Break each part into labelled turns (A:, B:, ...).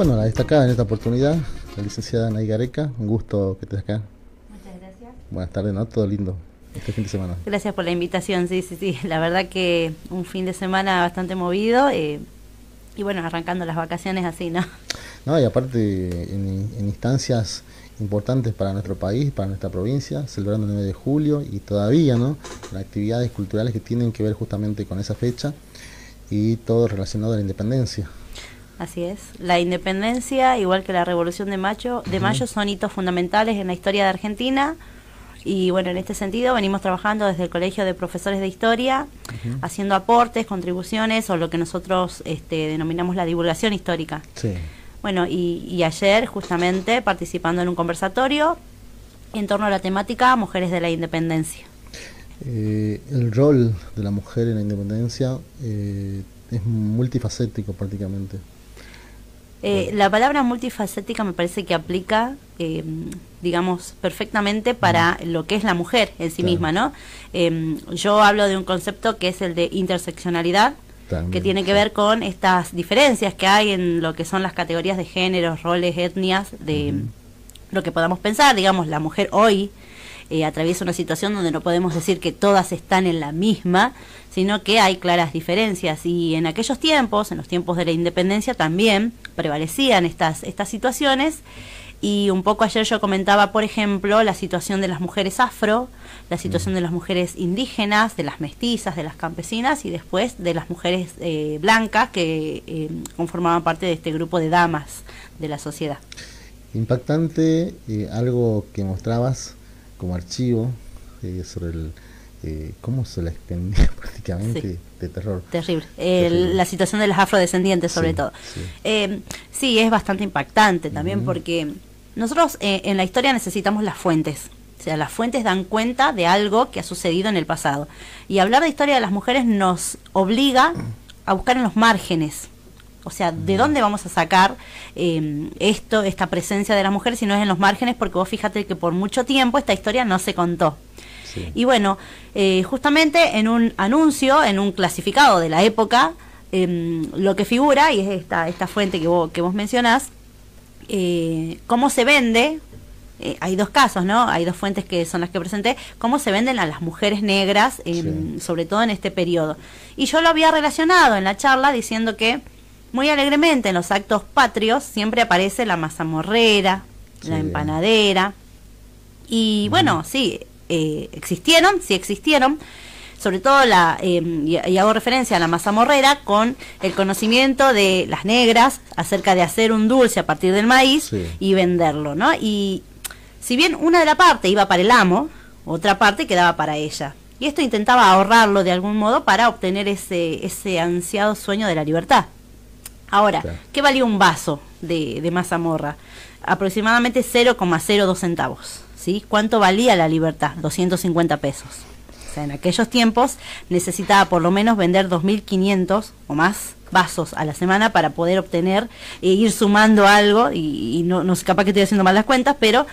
A: bueno, la destacada en esta oportunidad, la licenciada Anaí Gareca, un gusto que estés acá.
B: Muchas gracias.
A: Buenas tardes, ¿no? Todo lindo este fin de semana.
B: Gracias por la invitación, sí. La verdad que un fin de semana bastante movido y bueno, arrancando las vacaciones así, ¿no?
A: No, y aparte en instancias importantes para nuestro país, para nuestra provincia, celebrando el 9 de julio y todavía, ¿no? Con actividades culturales que tienen que ver justamente con esa fecha y todo relacionado a la independencia.
B: Así es. La independencia, igual que la Revolución de Mayo, son hitos fundamentales en la historia de Argentina. Y bueno, en este sentido venimos trabajando desde el Colegio de Profesores de Historia, haciendo aportes, contribuciones o lo que nosotros denominamos la divulgación histórica.
A: Sí.
B: Bueno, y ayer justamente participando en un conversatorio en torno a la temática Mujeres de la Independencia.
A: El rol de la mujer en la independencia es multifacético prácticamente.
B: La palabra multifacética me parece que aplica, digamos, perfectamente para lo que es la mujer en sí misma, ¿no? Yo hablo de un concepto que es el de interseccionalidad, también, que tiene que ver con estas diferencias que hay en lo que son las categorías de géneros, roles, etnias, de lo que podamos pensar. Digamos, la mujer hoy atraviesa una situación donde no podemos decir que todas están en la misma, sino que hay claras diferencias, y en aquellos tiempos, en los tiempos de la independencia, también prevalecían estas situaciones. Y un poco ayer yo comentaba, por ejemplo, la situación de las mujeres afro, la situación de las mujeres indígenas, de las mestizas, de las campesinas y después de las mujeres blancas que conformaban parte de este grupo de damas de la sociedad.
A: Impactante, algo que mostrabas como archivo sobre el cómo se la extendía prácticamente, de terror.
B: Terrible. La situación de las afrodescendientes sobre todo. Sí, es bastante impactante también porque nosotros en la historia necesitamos las fuentes. O sea, las fuentes dan cuenta de algo que ha sucedido en el pasado. Y hablar de historia de las mujeres nos obliga a buscar en los márgenes. O sea, ¿de dónde vamos a sacar esta presencia de la mujer si no es en los márgenes? Porque vos fíjate que por mucho tiempo esta historia no se contó. Sí. Y bueno, justamente en un anuncio, en un clasificado de la época, lo que figura, y es esta fuente que vos mencionás, cómo se vende, hay dos casos, ¿no? Hay dos fuentes que son las que presenté, cómo se venden a las mujeres negras, sobre todo en este periodo. Y yo lo había relacionado en la charla diciendo que muy alegremente en los actos patrios siempre aparece la mazamorrera, la empanadera, y bueno, sí existieron, sobre todo y hago referencia a la mazamorrera con el conocimiento de las negras acerca de hacer un dulce a partir del maíz y venderlo, ¿no? Y si bien una de la parte iba para el amo, otra parte quedaba para ella. Y esto intentaba ahorrarlo de algún modo para obtener ese ansiado sueño de la libertad. Ahora, ¿qué valía un vaso de mazamorra? Aproximadamente 0,02 centavos. ¿Sí? ¿Cuánto valía la libertad? 250 pesos. O sea, en aquellos tiempos necesitaba por lo menos vender 2.500 o más vasos a la semana para poder obtener ir sumando algo, y no sé, capaz que estoy haciendo mal las cuentas, pero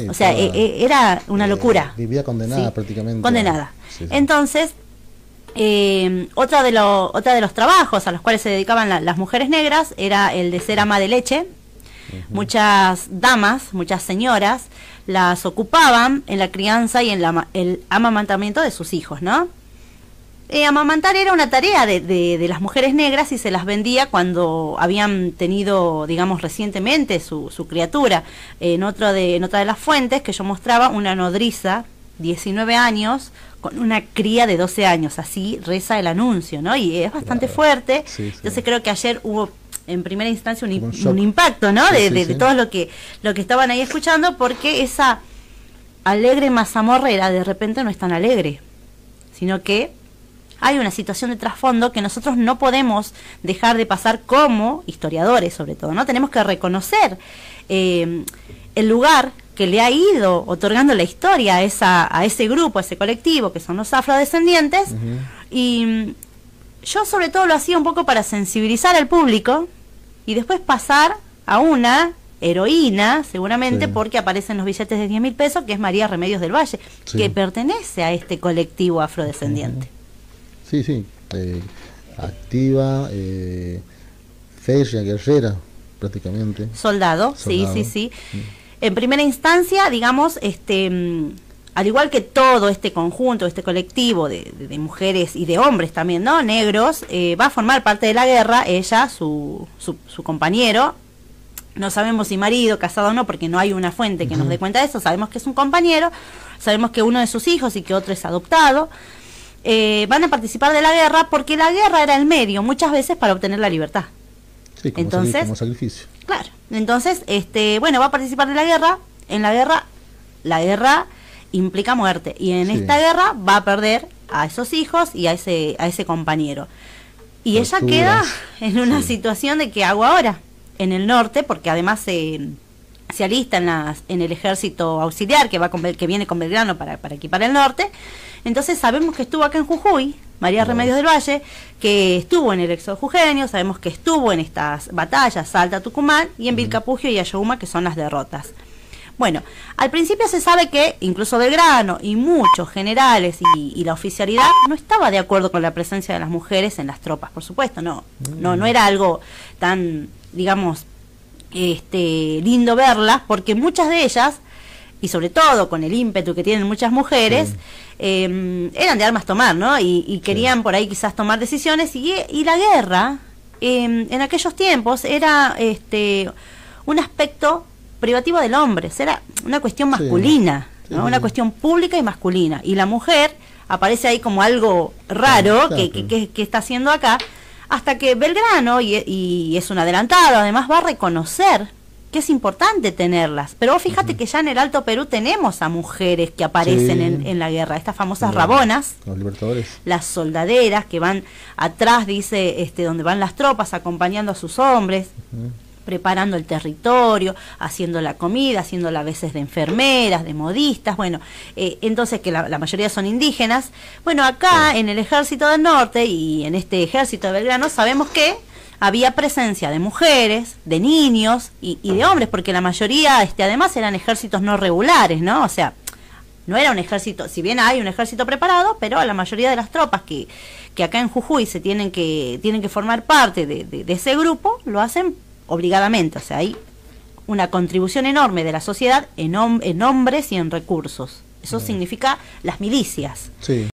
B: o sea, era una locura.
A: Vivía condenada prácticamente.
B: Condenada. Entonces, otra de los trabajos a los cuales se dedicaban las mujeres negras era el de ser ama de leche. Muchas damas, muchas señoras las ocupaban en la crianza y en el amamantamiento de sus hijos, ¿no? Amamantar era una tarea de las mujeres negras y se las vendía cuando habían tenido, digamos, recientemente su criatura. En otra de las fuentes que yo mostraba, una nodriza, 19 años, con una cría de 12 años, así reza el anuncio, ¿no? Y es bastante fuerte. Entonces creo que ayer hubo en primera instancia un impacto, ¿no? De todo lo que estaban ahí escuchando, porque esa alegre mazamorrera de repente no es tan alegre, sino que hay una situación de trasfondo que nosotros no podemos dejar de pasar como historiadores, sobre todo, ¿no? Tenemos que reconocer el lugar que le ha ido otorgando la historia a ese grupo, a ese colectivo, que son los afrodescendientes, y yo sobre todo lo hacía un poco para sensibilizar al público y después pasar a una heroína, seguramente porque aparecen los billetes de 10.000 pesos, que es María Remedios del Valle, que pertenece a este colectivo afrodescendiente.
A: Sí, activa, férrea, guerrera, prácticamente.
B: Soldado. Sí. En primera instancia, digamos, al igual que todo este conjunto, este colectivo de mujeres y de hombres también, ¿no? Negros, va a formar parte de la guerra, ella, su compañero. No sabemos si marido, casado o no, porque no hay una fuente que nos dé cuenta de eso. Sabemos que es un compañero, sabemos que uno de sus hijos y que otro es adoptado. Van a participar de la guerra porque la guerra era el medio, muchas veces, para obtener la libertad.
A: Sí, como sacrificio.
B: Claro. Entonces, va a participar de la guerra. En la guerra implica muerte. Y en esta guerra va a perder a esos hijos y a ese compañero. Y ella queda en una situación de ¿qué hago ahora? En el norte, porque además se alista en el ejército auxiliar que viene con Belgrano para equipar el norte. Entonces sabemos que estuvo acá en Jujuy, María Remedios del Valle, que estuvo en el éxodo jujeño, sabemos que estuvo en estas batallas, Salta, Tucumán, y en Vilcapugio y Ayohuma, que son las derrotas. Bueno, al principio se sabe que incluso Belgrano y muchos generales y la oficialidad no estaba de acuerdo con la presencia de las mujeres en las tropas, por supuesto, no era algo tan, digamos, lindo verlas, porque muchas de ellas, y sobre todo con el ímpetu que tienen muchas mujeres, eran de armas tomar, ¿no? Y querían por ahí quizás tomar decisiones, y la guerra en aquellos tiempos era un aspecto privativo del hombre, era una cuestión masculina, ¿no? Una cuestión pública y masculina, y la mujer aparece ahí como algo raro que está haciendo acá, hasta que Belgrano, y es un adelantado, además va a reconocer que es importante tenerlas. Pero vos fíjate que ya en el Alto Perú tenemos a mujeres que aparecen en la guerra, estas famosas rabonas,
A: los libertadores,
B: las soldaderas que van atrás, dice, donde van las tropas acompañando a sus hombres, preparando el territorio, haciendo la comida, haciéndola a veces de enfermeras, de modistas, bueno, entonces que la mayoría son indígenas. Bueno, acá en el Ejército del Norte y en este Ejército de Belgrano sabemos que había presencia de mujeres, de niños y de hombres, porque la mayoría además eran ejércitos no regulares, ¿no? O sea, no era un ejército, si bien hay un ejército preparado, pero la mayoría de las tropas que acá en Jujuy se tienen que formar parte de ese grupo, lo hacen obligadamente. O sea, hay una contribución enorme de la sociedad en hombres y en recursos. Eso significa las milicias.
A: Sí.